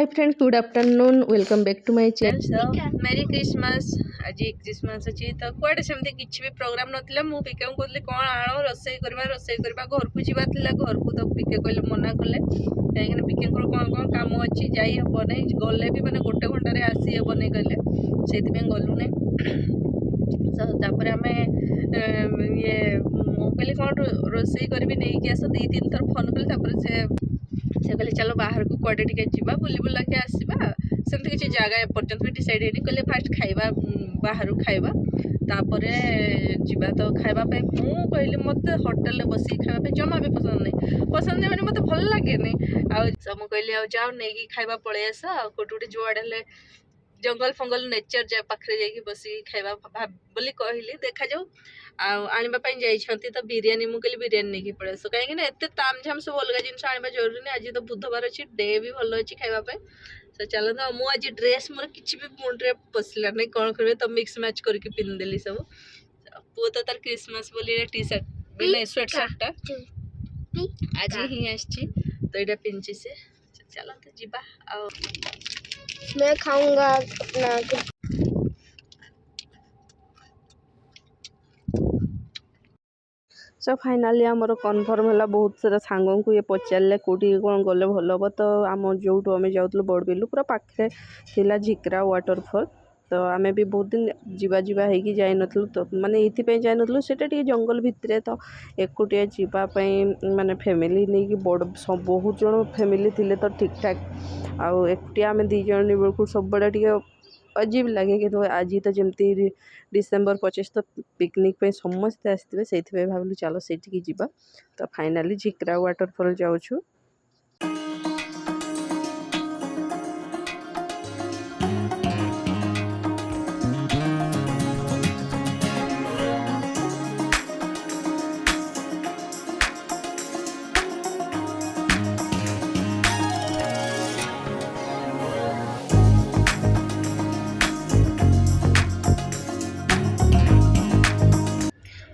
Hi friends, good afternoon, welcome back to my channel. Merry Christmas आज Christmas अच्छी तो कड़े सेमती किसी भी प्रोग्राम नाला मुझे पिके कहली कौन आण रोसे करवा घर को जीवा घर को तो पिके कहले मना कले कहीं पिके कौन कौन कम अच्छी जाइ हम नहीं गले भी मैंने गोटे घंटे आसी हे नहीं कहले से गलु नहीं आम ये कहली कौन रोसे करी नहीं आस दी तीन थर फोन कली से कहले चलो बाहर को कड़े टे जा बुली बुला के आसवा सेमती किसी जगह एपर्तंत भी डिसाइड होनी कहले फास्ट खाइबा बाहर खाइबा तापर जीवा तो खाइबापी मु कहली मत होटेल बस खाइबा जमा भी पसंद नहीं मैंने मत भल लगे आम कहली आ जाओ नहीं खाइबा पलि आस गोटे जुआड़े जंगल फंगल नेचर पाखे जाकि बस खाइबा बोली कहली देखा जाऊ आने जाइए तो बिरीयानी मुझे कहली बिरीयानी नहीं पड़े आस कहीं एत तामझाम सब अलग जिन आने जरूरी नहीं आज तो बुधवार अच्छी डे भी भल अच्छी खाइबापी तो चलते मुझे ड्रेस मोर किसी भी मुंडे पशला नहीं कौन करेंगे तो मिक्स मैच करके पिंधिदेली सब पु तो तार क्रिसमस बोली टी सर्ट नहीं स्वेट सर्टा आज ही आसी तो यहाँ पिंधि से चलते जीवा मैं खाऊंगा अपना सो फाइनाली आमर कन्फर्म है बहुत सारा सांग को ये पचारे कौटी कौन गले भल हम तो आम जो आम जाऊँ बड़बिलु पूरा पाखे थिला झिकरा वाटरफॉल तो आम भी बहुत दिन जीवा जीवा होगी जाई नथलु तो माने ये जाई नथलु सेटा टिके जंगल भितरे तो एकुटिया जीवाई माने फैमिली नहीं कि बड़ सब बहुत जन फैमिली थिले तो ठीक ठाक आउ एकुटिया आम दी जन बेलू सब बड़ा टिके अजीब लगे कि आज तो जमती डिसेम्बर 25 तो पिकनिक पे समस्ते आसते से भाविलु चलो से जा तो फाइनाली झिकरा वाटरफॉल जाऊँ।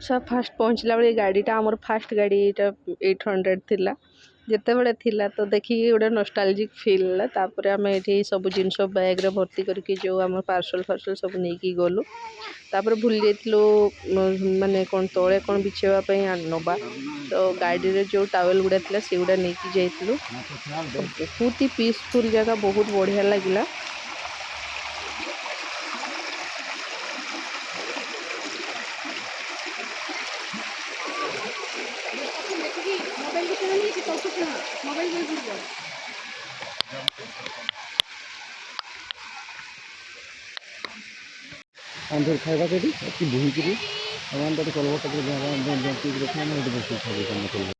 सब फास्ट पहुँचला बेले गाड़ीटा आमर फास्ट गाड़ी 800 थिला जिते बड़े थिला तो देखिए गोटे नॉस्टैल्जिक फील तापर आम ये सब जिन बैग रे भर्ती करके जो आम पार्सल फार्सल सब नहीं गलु तापर भूली जाइलु माने कौन तले कौन बिछेवाई नवा तो गाड़ी रे जो टावेल गुड़ा थी से गुड़ा नहीं जाइलु बहुत ही पीसफुल जगह बहुत बढ़िया लगिला। आंध्र खाइबा करी कि बुहीकरी आम तो कलबटा जंती रखना बस खाइबा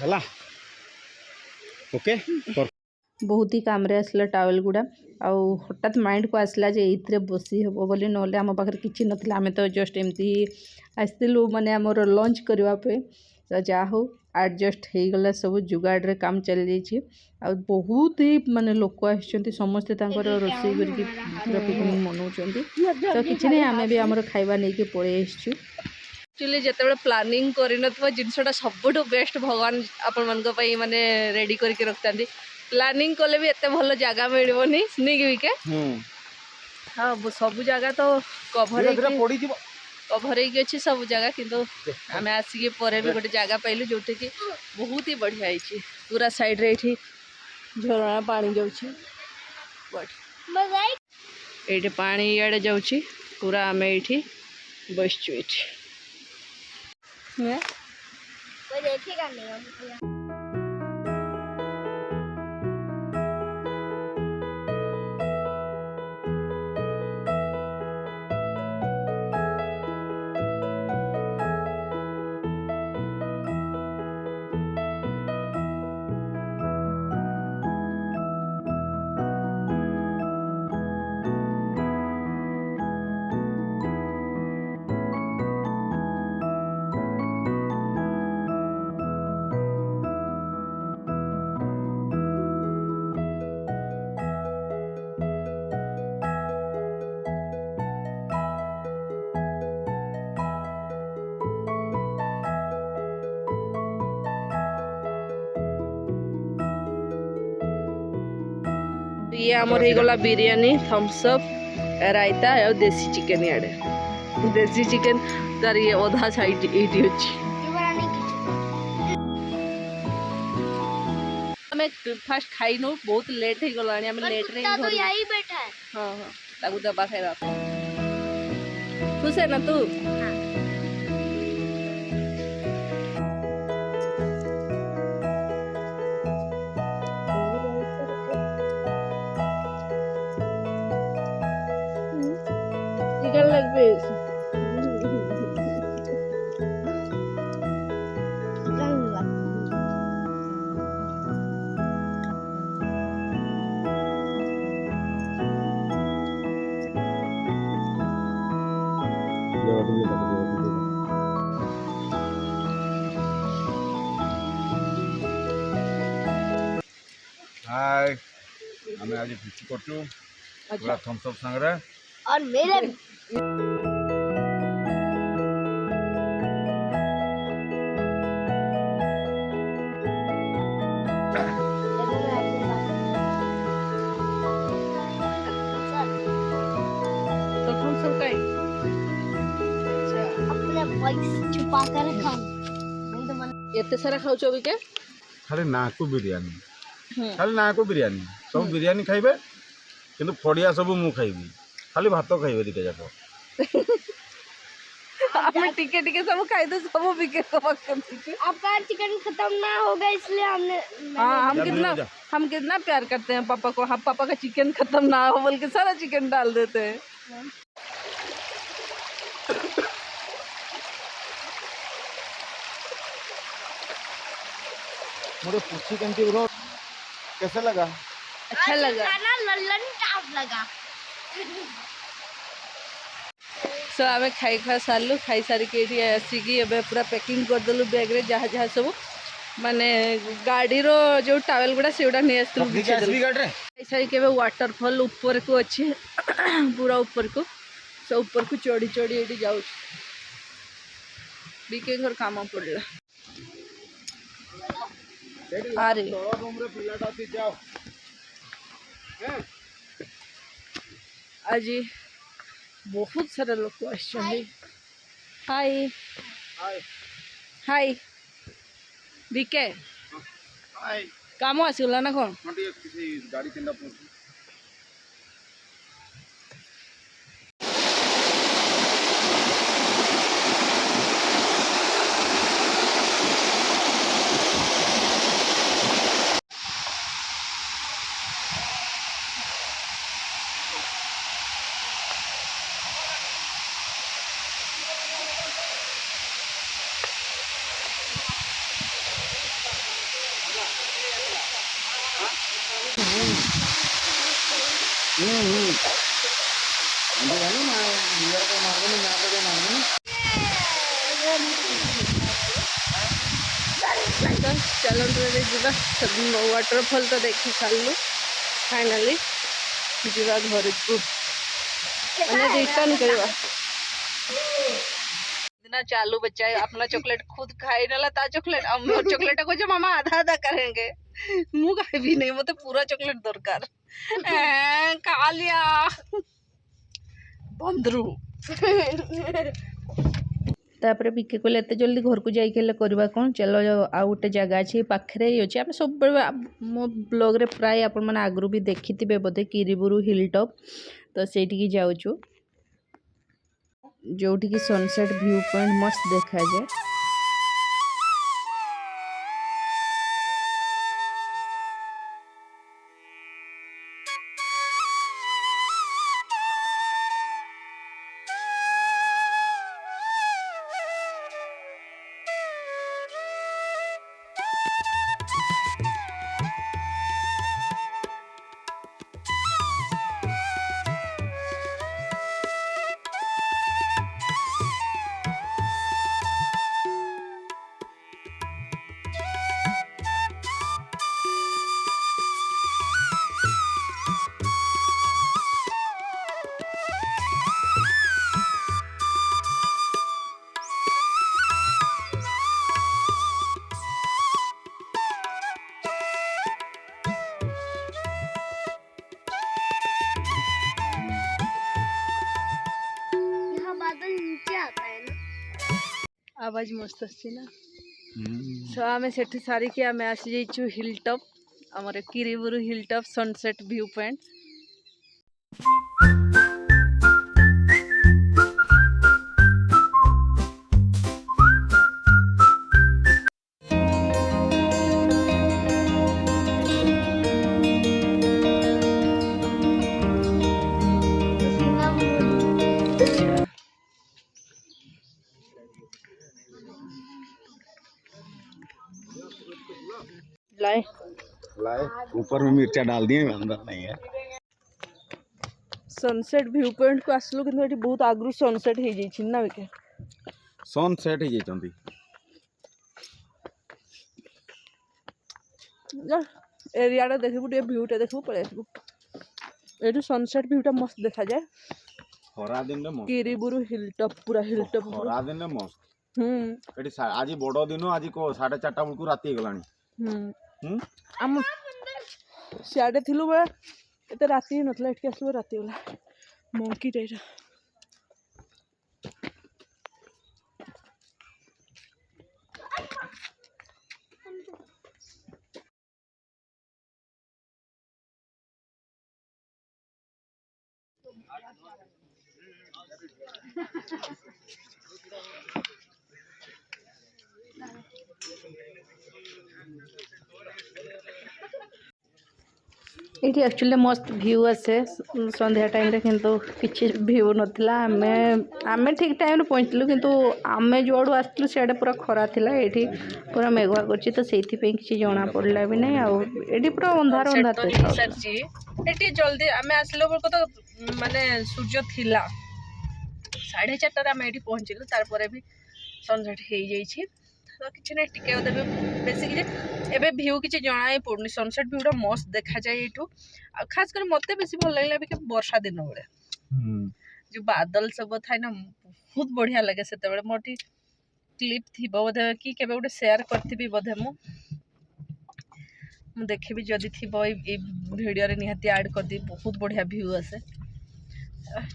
हला ओके बहुत ही काम रे आसला टावेल गुड़ा आउ हठात माइंड को आसला जे इतरे बसी हम बोली ना आम पाखे किसी नाला आम तो जस्ट एमती आसलु माने आमर लंच करने तो जा हो एडजस्ट हो गला सब जुगाड़ काम चली जाइए आ बहुत ही माने लोक आसछन्ति समस्ते रोषे करके पूरा पिकनिक मनाउछन्ति तो किछि नहीं आमे भी आमर खाइबा नहीं के पळे आछछु। एक्चुअली जिते प्लानिंग कर जिनसा सबुठ बेस्ट भगवान आपण मान माने रेडी करके रखता प्लानिंग कले भी एत भल जगह मिलनी नहीं कि हाँ सब जगह तो कभर अच्छी सब जगह किंतु आम आसिक भी गोटे जगह पाइलु जो कि बहुत ही बढ़िया है पूरा साइड रे झरणा पानी जाऊँगी ये पानी इे जाऊँगी पूरा आम ये बसचु ये कोई देखेगा नहीं। ये आमर हो गला बिरयानी थम्स अप रायता और देसी चिकन याडे देसी चिकन तार ये अधा साइड एटी अछि हमें फास्ट खाई नो बहुत लेट हो गला हमें लेट रे कुत्ता तो यही बैठा है। हां हां ताकू दबा खाइबा खुश है ना तू चिकन लेग पीस हाय आमे आज फिस्ट करछु पूरा थम्स अप संगरे और मेरे भी। तो हम सब कई अपने वॉइस छुपा कर खाऊं तो मन एते सारा खाउछो भी के खाली नाकु बिरयानी खाली नाकु बिरयानी सब बिरयानी खाइबे किंतु फड़िया सब मु खाइबी खाली भात खाइबे दिके जाको हमें टिके टिके सब खाई दो सब बिके सब आपका चिकन खत्म ना होगा इसलिए हमने हाँ जा, हम कितना प्यार करते हैं पापा को हम पापा का चिकन खत्म ना हो बोल के सारा चिकन डाल देते हैं मोरे पूछी कंती ब्रो कैसा लगा अच्छा लगा खाना लल्लन टाप लगा। सो आमे खाई खा सारू खाई सारिक आसिकी एबे पूरा पैकिंग करदेलु बैग रे जहाँ जहाँ सब माने गाड़ी रो जो टावेल गुड़ा से नहीं आसलु खाई सारिक एबे वाटरफॉल ऊपर को अच्छे पूरा ऊपर को सब ऊपर को चढ़ी चढ़ी ये जाऊ बीके घर काम पड़ला अरे आज बहुत सारा लोग हाय हाय बीके काम आसगला ना कौन गाड़ी केंदा पहुंची चलो जी वाटरफॉल तो देखी सारू फाइनाली जीवा घर को रिटर्न करवा इतना चालू बच्चा है अपना चॉकलेट खुद खाई ना ता चॉकलेट चॉकलेट को मामा आधा आधा करेंगे मु खाई भी नहीं मत पूरा चॉकलेट दरकार खा लिया बंदरू तापर बीके कहले एत जल्दी घर को जाइए करवा कौन चलो आउ गोटे जगह अच्छे पाखे ही अच्छे आम सब मो ब्लॉग रे प्राय आपण मैंने आगु भी देखी थे बोधे किरीबुरु हिल टॉप तो सेठी जाऊँ जोठी सनसेट व्यू पॉइंट मस्त देखा जाए आवाज मस्त अच्छी ना सो आम से सारिकी आम आसी जाइछु हिल टॉप आमर Kiriburu hill top sunset view point लाए लाए ऊपर में मिर्चा डाल दिए अंदर नहीं है सनसेट व्यू पॉइंट को आसलु कि बहुत आगु सनसेट हो जाइए ना विके सन सेट हो जाइछंती एरिया देखबू टे व्यूटा देखबू पळे आसबू एटू सनसेट व्यूटा मस्त देखा जाए खरा दिन रे मस्त किरीबुरु हिल टॉप पूरा हिल टॉप खरा दिन रे मस्त एटी आज बड़ दिन आज को 4:30 बेलू राति गलानी आम सियाडे थिलु बे एते राति नथला एटके आसलु राति गला मंकी टाइरा ये एक्चुअली मस्त व्यू आसे संध्या टाइम रे किंतु किछि व्यू नथिला आमे ठीक टाइम रे पहुंचलु किंतु आमे जोडू आस्तलु सेडे पूरा खरा थिला एठी पूरा मेघुआ करछि तो सेथि पे किछि जणा पड़ला भी नै आ एठी पूरा अंधार अंधार देखा सरजी एठी जल्दी आमे आसलो बको तो माने सूर्य थिला 4:30 रे आमे एठी पहुंचलु तार परे भी सनसेट हे जाई छी तो किछि नै टिके ओदे बेसी कि एबे व्यू किछि जणा ही पड़नी सनसेट व्यूटा मस्त देखा जाए एठू आ खास कर मते बेसी भल लागला कि वर्षा दिन बेले जो बादल सब थाय ना बहुत बढ़िया लगे सेते बेले मोटी क्लिप थिबो बोधे कि केबे उडे शेयर करथिबी बोधे मु देखिबी जदी थिबो ए वीडियो रे निहाती ऐड कर दी बहुत बढ़िया व्यू आसे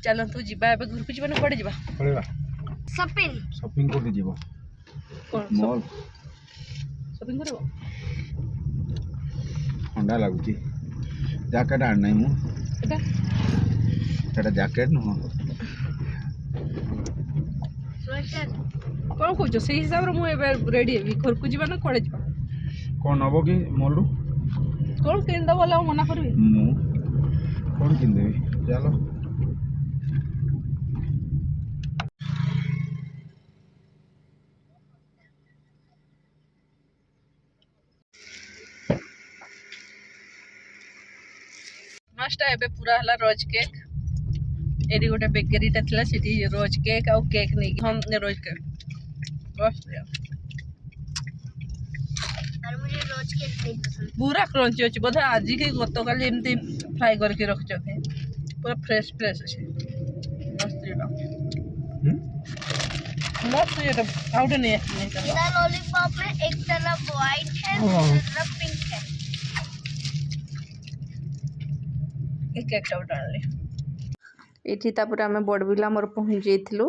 चलो तू जिबा एबे घर को जिबा ना पड़े जिबा पड़ेगा शॉपिंग को जीवो कोन मॉल शॉपिंग करबो ठंडा लगुची जैकेट आण नहीं मु एटा सेटा जैकेट न स्वेटर कोन कहजो से हिसाब रे मु एबे रेडी हेबी घर को जिबा ना कोड़े जिबा कोन हबो कि मॉल रु कोन किन दो वाला मना करबी मु कोन किन देबी चलो मस्ट एबे पूरा हला रोज केक एडी गोटे बेकरी टा थिला सेठी रोज केक आ केक नै हम रोज केक बस और मुझे रोज केक नहीं पसंद पूरा क्रंची अछि बोधे आज के गतकाली एमती फ्राई करके रख थे पूरा फ्रेश फ्रेश अछि मस्त जेटा मस्त जेटा आउट नहीं है द लॉलीपॉप में एक तरफ व्हाइट है दूसरी तरफ पिंक है एक एक आउट आनले एठी तापर आमे बड़बिला मोर पहुंच जाइथिलु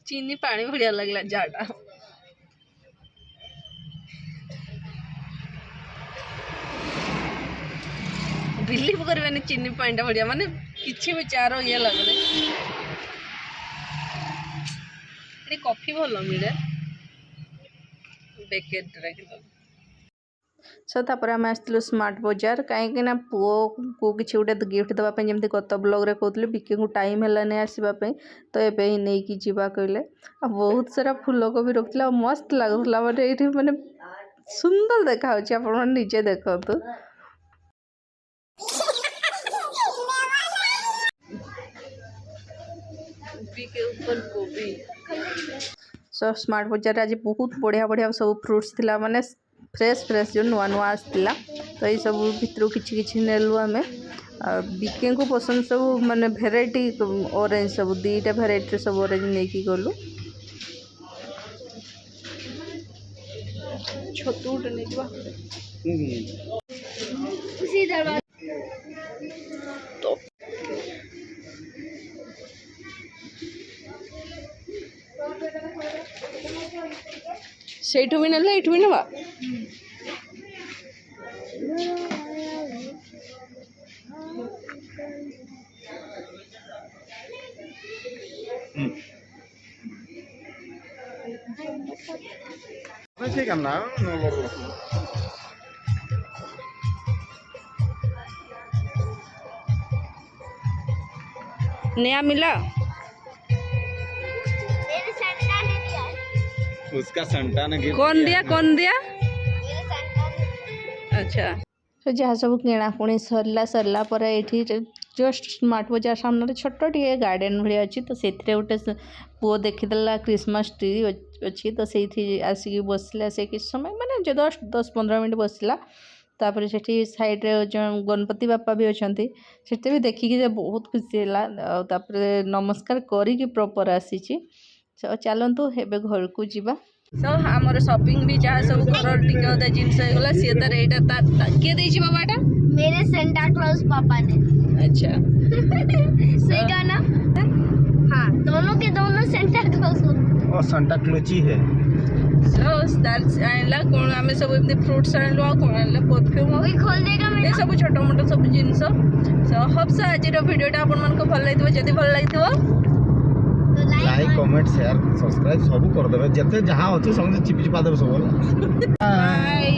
चीनी पानी बढ़िया लगला जाटा बिलीव करबेनी चीनी पानी बढ़िया माने किछि भी चारो ये लगले एडी कॉफी भलो मिले बेकेट रे सो तापर आमे आस्तिलु स्मार्ट बाजार कहीं ना पुओ को किछि उडे गिफ्ट दबा पे जेमति गत ब्लॉग रे कहतले बिके को टाइम हला ने आसीबा पे तो एबे ही नै की जीवा कहले आ बहुत सारा फूल को भी रखला मस्त लागला माने एठी माने सुंदर देखा होची आपण निजे देखतो के ऊपर गोभी सो स्मार्ट बाजार आज बहुत बढ़िया बढ़िया सब फ्रूट्स थिला माने फ्रेश फ्रेश जो नुआ नुआ आसला तो ये सब भितर किछि नेलु आमे बिके को पसंद सब माने भेराइटी ऑरेंज सब दीटा भेराइटी सब ऑरेंज नहीं की गलु छतुट नहीं उसी दरवाजे ସେଇଠୁ ବି ନେଲେ ଏଇଠୁ ବି ନେବା। ठीक है ना नया मिला मेरे संटा ने दिया है। उसका संटा ने गिफ्ट कौन दिया मेरे संटा ने अच्छा तो जहाँ सब किणाकुणी सरला पर ये जस्ट स्मार्ट बाजार सामने छोट टे गार्डन भाई अच्छी तो से गोटे पुओ देखीदेला क्रिसमस ट्री अच्छी तो से आसिक बसला से किस समय माने जो 10-15 मिनट बसला तापर से साइड्रे जो गणपति बापा भी अच्छा से भी देखिकी बहुत खुशी है नमस्कार करी प्रॉपर आसी चलतु एबे घर को जीवा सो आमर शॉपिंग भी जहाँ सब घर टिके अदा जिनस होगला सी तार एटा किए देछि बाबाटा मेरे सेंटा क्लॉज पापा ने। अच्छा सही कहा ना? हाँ दोनों के दोनों सेंटा क्लॉज और संटा क्लोची है सो दैट्स आइला कोन आमे सब एमती फ्रूट्स आइलो आ कोन आइला परफ्यूम वही खोल देगा ये मेरा। सब छोट मोट सब जिनस सो होप सो आज वीडियोटा आपन मन को भल लागितो जदी भल लागितो तो लाइक कमेंट शेयर सब्सक्राइब सब कर देबे जते जहां अछि समझ चिपचिपा देबे सब बाय।